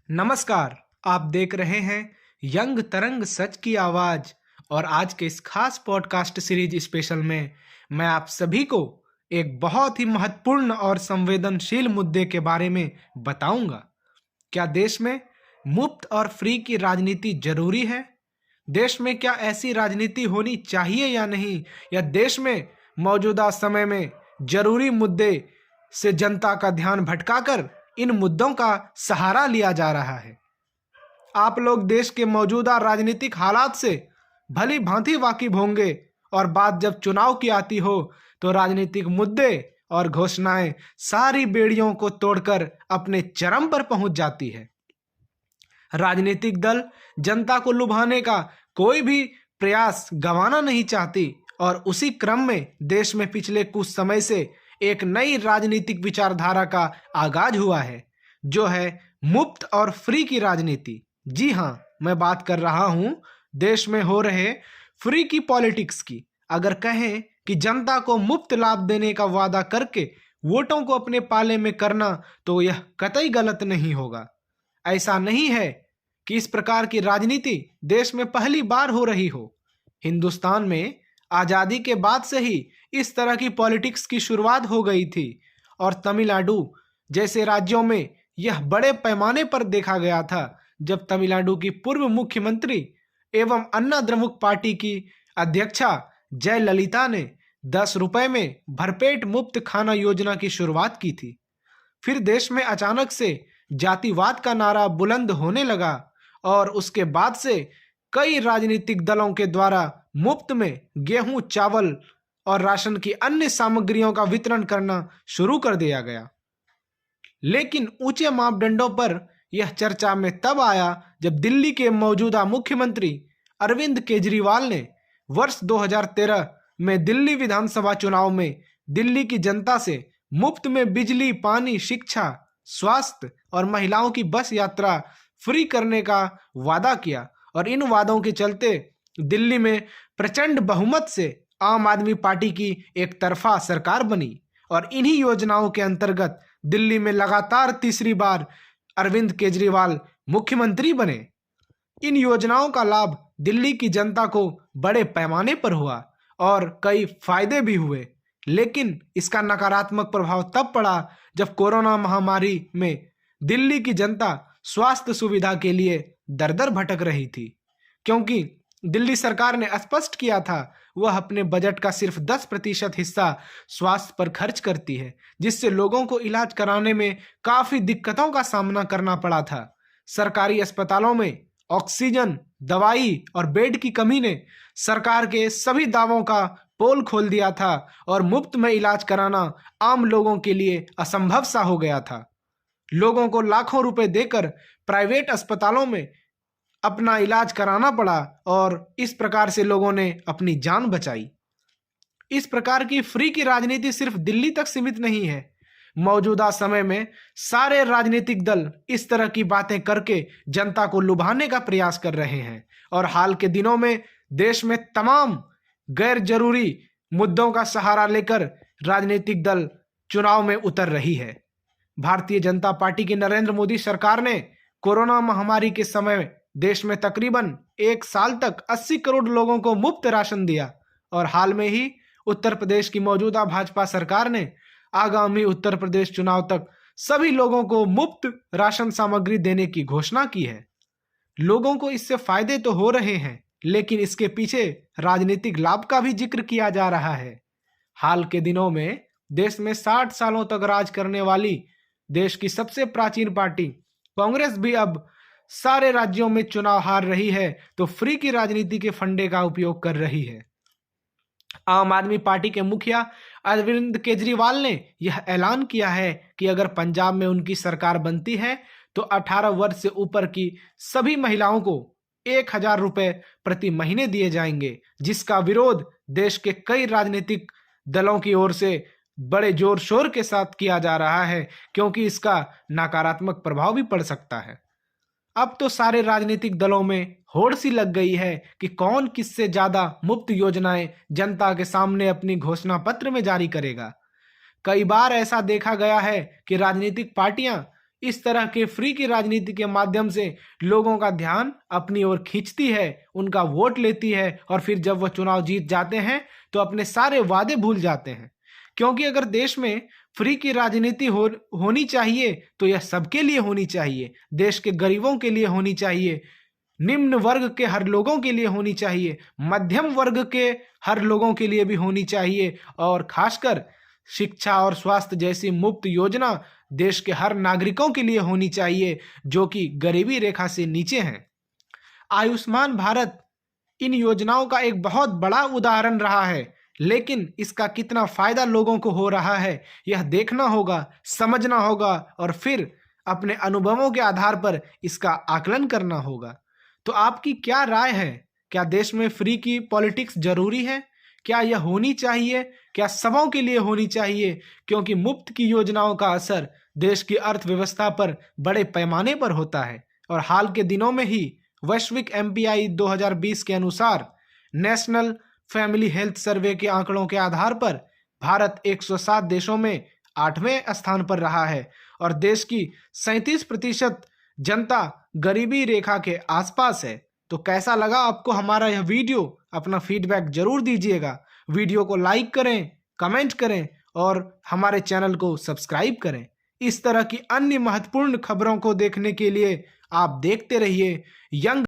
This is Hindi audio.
नमस्कार। आप देख रहे हैं यंग तरंग सच की आवाज। और आज के इस खास पॉडकास्ट सीरीज स्पेशल में मैं आप सभी को एक बहुत ही महत्वपूर्ण और संवेदनशील मुद्दे के बारे में बताऊंगा। क्या देश में मुफ्त और फ्री की राजनीति जरूरी है? देश में क्या ऐसी राजनीति होनी चाहिए या नहीं? या देश में मौजूदा समय में जरूरी मुद्दे से जनता का ध्यान भटकाकर इन मुद्दों का सहारा लिया जा रहा है? आप लोग देश के मौजूदा राजनीतिक हालात से भली भांति वाकिफ होंगे और बात जब चुनाव की आती हो तो राजनीतिक मुद्दे और घोषणाएं सारी बेड़ियों को तोड़कर अपने चरम पर पहुंच जाती है। राजनीतिक दल जनता को लुभाने का कोई भी प्रयास गंवाना नहीं चाहती और उसी क्रम में देश में पिछले कुछ समय से एक नई राजनीतिक विचारधारा का आगाज हुआ है, जो है मुफ्त और फ्री की राजनीति। जी हाँ, मैं बात कर रहा हूं देश में हो रहे फ्री की पॉलिटिक्स की। अगर कहें कि जनता को मुफ्त लाभ देने का वादा करके वोटों को अपने पाले में करना, तो यह कतई गलत नहीं होगा। ऐसा नहीं है कि इस प्रकार की राजनीति देश में पहली बार हो रही हो। हिंदुस्तान में आजादी के बाद से ही इस तरह की पॉलिटिक्स की शुरुआत हो गई थी और तमिलनाडु जैसे राज्यों में यह बड़े पैमाने पर देखा गया था, जब तमिलनाडु की पूर्व मुख्यमंत्री एवं अन्ना द्रमुक पार्टी की अध्यक्षा जयललिता ने 10 रुपए में भरपेट मुफ्त खाना योजना की शुरुआत की थी। फिर देश में अचानक से जातिवाद का नारा बुलंद होने लगा और उसके बाद से कई राजनीतिक दलों के द्वारा मुफ्त में गेहूं, चावल और राशन की अन्य सामग्रियों का वितरण करना शुरू कर दिया गया। लेकिन ऊंचे मापदंडों पर यह चर्चा में तब आया जब दिल्ली के मौजूदा मुख्यमंत्री अरविंद केजरीवाल ने वर्ष 2013 में दिल्ली विधानसभा चुनाव में दिल्ली की जनता से मुफ्त में बिजली, पानी, शिक्षा, स्वास्थ्य और महिलाओं की बस यात्रा फ्री करने का वादा किया। और इन वादों के चलते दिल्ली में प्रचंड बहुमत से आम आदमी पार्टी की एक तरफा सरकार बनी और इन्हीं योजनाओं के अंतर्गत दिल्ली में लगातार तीसरी बार अरविंद केजरीवाल मुख्यमंत्री बने। इन योजनाओं का लाभ दिल्ली की जनता को बड़े पैमाने पर हुआ और कई फायदे भी हुए, लेकिन इसका नकारात्मक प्रभाव तब पड़ा जब कोरोना महामारी में दिल्ली की जनता स्वास्थ्य सुविधा के लिए दर दर भटक रही थी, क्योंकि दिल्ली सरकार ने स्पष्ट किया था वह अपने बजट का सिर्फ 10% हिस्सा स्वास्थ्य पर खर्च करती है, जिससे लोगों को इलाज कराने में काफी दिक्कतों का सामना करना पड़ा था। सरकारी अस्पतालों में ऑक्सीजन, दवाई और बेड की कमी ने सरकार के सभी दावों का पोल खोल दिया था और मुफ्त में इलाज कराना आम लोगों के लिए असंभव सा हो गया था। लोगों को लाखों रुपए देकर प्राइवेट अस्पतालों में अपना इलाज कराना पड़ा और इस प्रकार से लोगों ने अपनी जान बचाई। इस प्रकार की फ्री की राजनीति सिर्फ दिल्ली तक सीमित नहीं है। मौजूदा समय में सारे राजनीतिक दल इस तरह की बातें करके जनता को लुभाने का प्रयास कर रहे हैं और हाल के दिनों में देश में तमाम गैर जरूरी मुद्दों का सहारा लेकर राजनीतिक दल चुनाव में उतर रही है। भारतीय जनता पार्टी की नरेंद्र मोदी सरकार ने कोरोना महामारी के समय देश में तकरीबन 1 साल तक 80 करोड़ लोगों को मुफ्त राशन दिया और हाल में ही उत्तर प्रदेश की मौजूदा भाजपा सरकार ने आगामी उत्तर प्रदेश चुनाव तक सभी लोगों को मुफ्त राशन सामग्री देने की घोषणा की है। लोगों को इससे फायदे तो हो रहे हैं, लेकिन इसके पीछे राजनीतिक लाभ का भी जिक्र किया जा रहा है। हाल के दिनों में देश में 60 सालों तक राज करने वाली देश की सबसे प्राचीन पार्टी कांग्रेस भी अब सारे राज्यों में चुनाव हार रही है, तो फ्री की राजनीति के फंडे का उपयोग कर रही है। आम आदमी पार्टी के मुखिया अरविंद केजरीवाल ने यह ऐलान किया है कि अगर पंजाब में उनकी सरकार बनती है तो 18 वर्ष से ऊपर की सभी महिलाओं को 1000 रुपए प्रति महीने दिए जाएंगे, जिसका विरोध देश के कई राजनीतिक दलों की ओर से बड़े जोर शोर के साथ किया जा रहा है, क्योंकि इसका नकारात्मक प्रभाव भी पड़ सकता है। अब तो सारे राजनीतिक दलों में होड़ सी लग गई है कि कौन किससे ज्यादा मुफ्त योजनाएं जनता के सामने अपनी घोषणा पत्र में जारी करेगा। कई बार ऐसा देखा गया है कि राजनीतिक पार्टियां इस तरह के फ्री की राजनीति के माध्यम से लोगों का ध्यान अपनी ओर खींचती है, उनका वोट लेती है और फिर जब वह चुनाव जीत जाते हैं तो अपने सारे वादे भूल जाते हैं। क्योंकि अगर देश में फ्री की राजनीति होनी चाहिए तो यह सबके लिए होनी चाहिए, देश के गरीबों के लिए होनी चाहिए, निम्न वर्ग के हर लोगों के लिए होनी चाहिए, मध्यम वर्ग के हर लोगों के लिए भी होनी चाहिए और खासकर शिक्षा और स्वास्थ्य जैसी मुफ्त योजना देश के हर नागरिकों के लिए होनी चाहिए जो कि गरीबी रेखा से नीचे हैं। आयुष्मान भारत इन योजनाओं का एक बहुत बड़ा उदाहरण रहा है, लेकिन इसका कितना फायदा लोगों को हो रहा है यह देखना होगा, समझना होगा और फिर अपने अनुभवों के आधार पर इसका आकलन करना होगा। तो आपकी क्या राय है? क्या देश में फ्री की पॉलिटिक्स जरूरी है? क्या यह होनी चाहिए? क्या सबों के लिए होनी चाहिए? क्योंकि मुफ्त की योजनाओं का असर देश की अर्थव्यवस्था पर बड़े पैमाने पर होता है और हाल के दिनों में ही वैश्विक एमपीआई 2020 के अनुसार नेशनल फैमिली हेल्थ सर्वे के आंकड़ों के आधार पर भारत 107 देशों में 8वें स्थान पर रहा है और देश की 37% जनता गरीबी रेखा के आसपास है। तो कैसा लगा आपको हमारा यह वीडियो? अपना फीडबैक जरूर दीजिएगा। वीडियो को लाइक करें, कमेंट करें और हमारे चैनल को सब्सक्राइब करें। इस तरह की अन्य महत्वपूर्ण खबरों को देखने के लिए आप देखते रहिए यंग